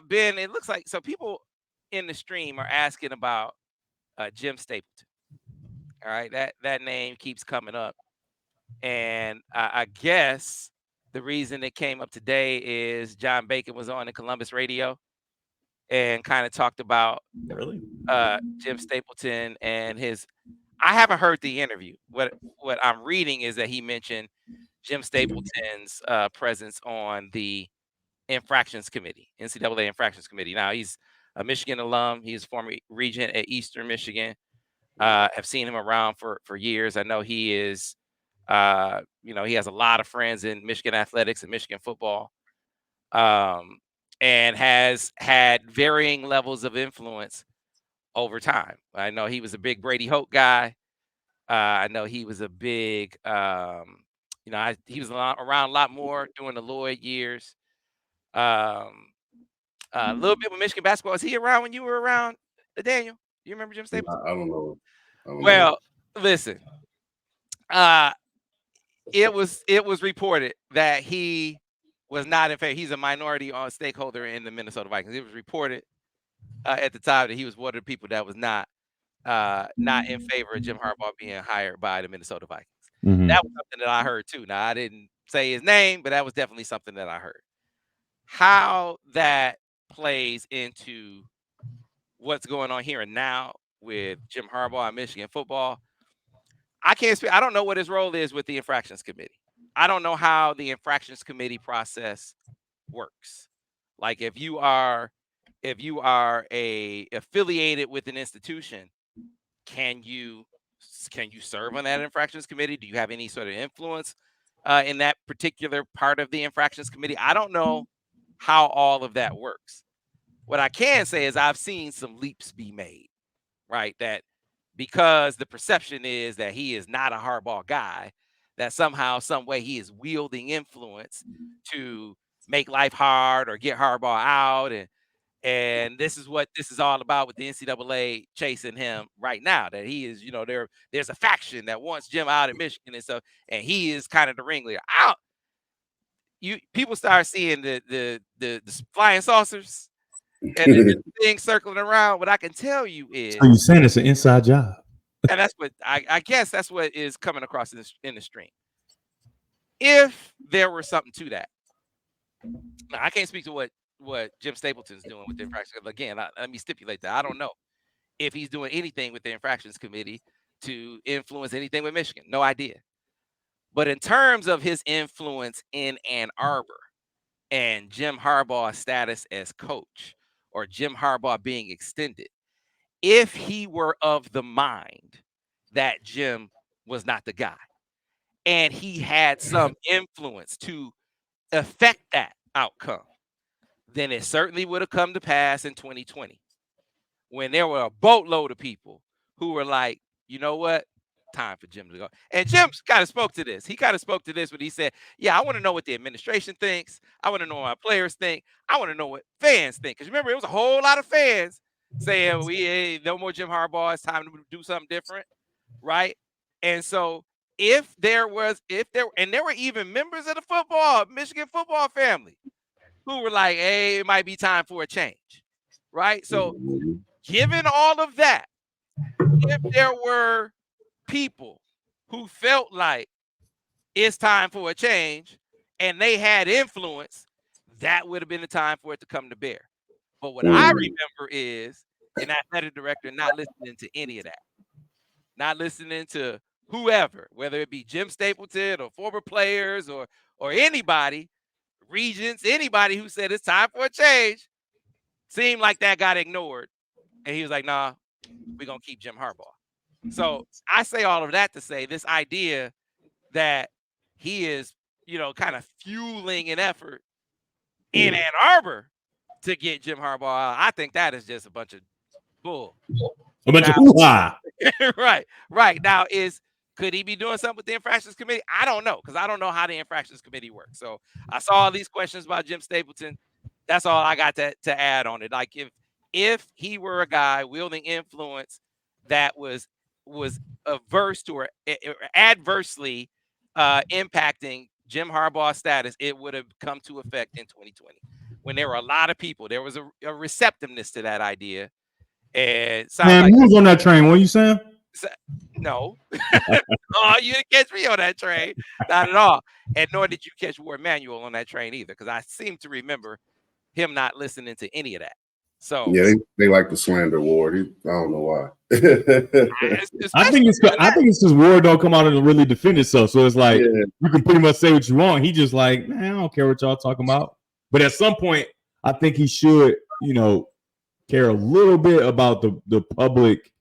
Ben, it looks like so people in the stream are asking about Jim Stapleton. All right, that name keeps coming up, and I guess the reason it came up today is John Bacon was on the Columbus radio and kind of talked about Really? Jim Stapleton and his. I haven't heard the interview. What I'm reading is that he mentioned Jim Stapleton's presence on the infractions committee, NCAA infractions committee. Now he's a Michigan alum. He's former regent at Eastern Michigan. Have seen him around for years. I know he is. He has a lot of friends in Michigan athletics and Michigan football, um, and has had varying levels of influence over time. I know he was a big Brady Hoke guy. I know he was a big, he was around a lot more during the Lloyd years. Um, a little bit with Michigan basketball. Was he around when you were around, Daniel? You remember Jim Stapleton? I don't know. I don't know. Well, listen. Uh, it was reported that he was not in favor. He's a minority on stakeholder in the Minnesota Vikings. It was reported at the time that he was one of the people that was not in favor of Jim Harbaugh being hired by the Minnesota Vikings. Mhm. That was something that I heard too. Now I didn't say his name, but that was definitely something that I heard. How that plays into what's going on here and now with Jim Harbaugh and Michigan football, I can't speak. I don't know what his role is with the infractions committee. I don't know how the infractions committee process works. Like if you are a affiliated with an institution, can you serve on that infractions committee? Do you have any sort of influence in that particular part of the infractions committee? I don't know how all of that works. What I can say is I've seen some leaps be made, right? That because the perception is that he is not a hardball guy, that somehow, some way he is wielding influence to make life hard or get Harbaugh out, and this is what this is all about with the NCAA chasing him right now. That he is, there's a faction that wants Jim out of Michigan and stuff, and he is kind of the ringleader. Out, you people start seeing the flying saucers and the things circling around. What I can tell you So you're is, saying it's an inside job? and that's what I guess that's what is coming across in the stream. If there were something to that, now I can't speak to what Jim Stapleton's doing with the infractions. Again, let me stipulate that I don't know if he's doing anything with the infractions committee to influence anything with Michigan. No idea. But in terms of his influence in Ann Arbor and Jim Harbaugh's status as coach or Jim Harbaugh being extended, if he were of the mind that Jim was not the guy and he had some influence to affect that outcome, then it certainly would have come to pass in 2020 when there were a boatload of people who were like, you know what? Time for Jim to go. And Jim kind of spoke to this. He kind of spoke to this when he said, yeah, I want to know what the administration thinks. I want to know what my players think. I want to know what fans think. Because remember, it was a whole lot of fans saying, no more Jim Harbaugh. It's time to do something different. Right. And so there were even members of the Michigan football family who were like, hey, it might be time for a change. Right. So given all of that, if there were people who felt like it's time for a change and they had influence, that would have been the time for it to come to bear. But what I remember is an athletic director not listening to any of that, not listening to whoever, whether it be Jim Stapleton or former players or anybody, regents, anybody who said it's time for a change, seemed like that got ignored. And he was like, nah, we're going to keep Jim Harbaugh. So I say all of that to say this idea that he is, kind of fueling an effort in Ann Arbor to get Jim Harbaugh out, I think that is just a bunch of bull. A bunch of hoo-ha. Right. Now, could he be doing something with the infractions committee? I don't know, because I don't know how the infractions committee works. So I saw all these questions about Jim Stapleton. That's all I got to add on it. Like if he were a guy wielding influence that was averse to or adversely impacting Jim Harbaugh's status, it would have come to effect in 2020. when there were a lot of people, there was a receptiveness to that idea. And Man, who was on that train? What you saying? No. Oh, you didn't catch me on that train. Not at all. And nor did you catch Ward Manuel on that train either, because I seem to remember him not listening to any of that. So yeah, they like to slander Ward. I don't know why. I think it's because Ward don't come out and really defend himself. So it's like you can pretty much say what you want. He just like, man, I don't care what y'all talking about. But at some point, I think he should, care a little bit about the public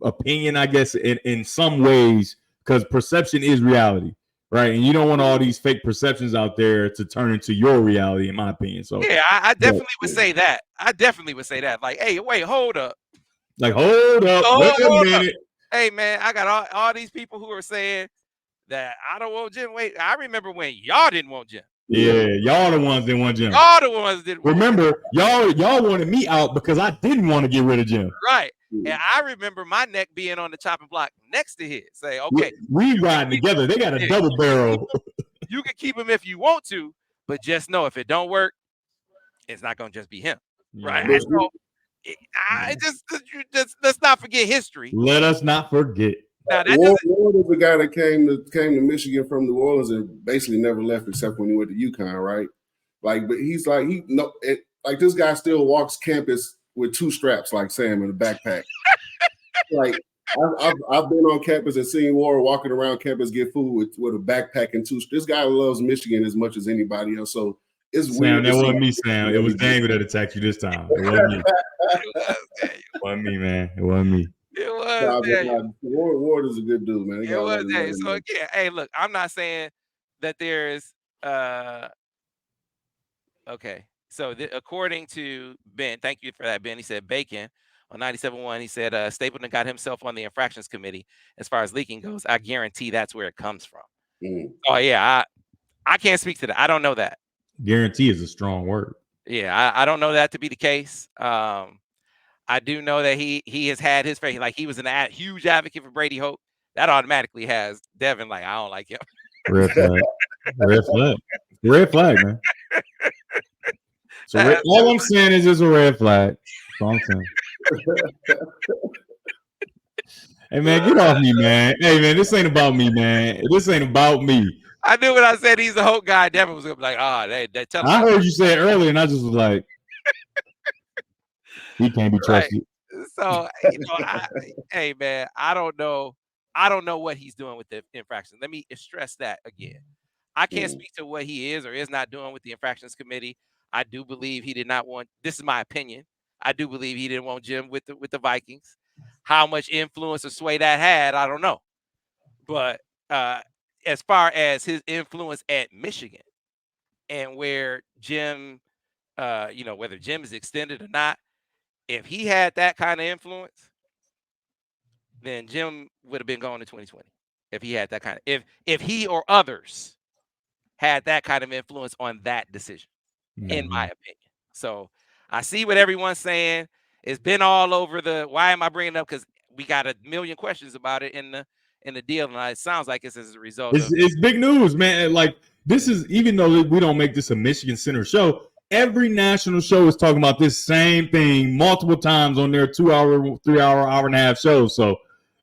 opinion, I guess, in some ways, because perception is reality. Right, and you don't want all these fake perceptions out there to turn into your reality, in my opinion. So yeah, I definitely would say that. I definitely would say that. Like, hey, wait, hold up. Like, hold up, wait a minute. Hey, man, I got all these people who are saying that I don't want Jim. Wait, I remember when y'all didn't want Jim. Yeah, y'all the ones didn't want Jim. Y'all the ones didn't. Remember, y'all wanted me out because I didn't want to get rid of Jim. Right. And I remember my neck being on the chopping block next to his. Say, okay, we riding together. They got a double barrel. You can keep him if you want to, but just know if it don't work, it's not gonna just be him, right? So, let's not forget history. Let us not forget. Now, Ward is the guy that came to Michigan from New Orleans and basically never left except when he went to UConn, right? Like, but he's like like this guy still walks campus with 2 straps like Sam in a backpack. Like I've been on campus and seen Ward walking around campus get food with a backpack and 2. This guy loves Michigan as much as anybody else. So it's Sam, weird. That wasn't me, Sam. It was Daniel that attacked you this time. It wasn't me. It wasn't me, man. It wasn't me. It was. Ward is a good dude, man. It was. So again, hey, look, I'm not saying that there's okay. So according to Ben, thank you for that, Ben. He said Bacon on 97.1. He said Stapleton got himself on the infractions committee as far as leaking goes. I guarantee that's where it comes from. Oh yeah, I can't speak to that. I don't know that. Guarantee is a strong word. Yeah, I don't know that to be the case. I do know that he has had his face. Like, he was a huge advocate for Brady Hope. That automatically has Devin like, I don't like him. Red flag. Red flag. Red flag, man. So all I'm saying is it's a red flag. That's all I'm saying. Hey, man, get off me, man. Hey, man, this ain't about me, man. This ain't about me. I knew when I said he's a Hope guy, Devin was going to be like, they tell him. I heard you say it earlier, and I just was like, he can't be trusted. Right. So, hey, man, I don't know what he's doing with the infractions. Let me stress that again. I can't speak to what he is or is not doing with the infractions committee. I do believe he did not want. This is my opinion. I do believe he didn't want Jim with the Vikings. How much influence or sway that had, I don't know. But as far as his influence at Michigan and where Jim, whether Jim is extended or not, if he had that kind of influence, then Jim would have been gone in 2020. If he had that kind of, if he or others had that kind of influence on that decision, in my opinion. So I see what everyone's saying. It's been all over why am I bringing it up? Because we got a million questions about it in the deal, and it sounds like it's as a result. It's big news, man. Like, this is, even though we don't make this a Michigan Center show, every national show is talking about this same thing multiple times on their 2 hour, 3 hour, hour and a half shows. So,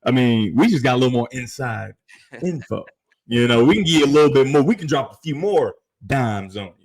I mean, we just got a little more inside info. We can give you a little bit more. We can drop a few more dimes on you.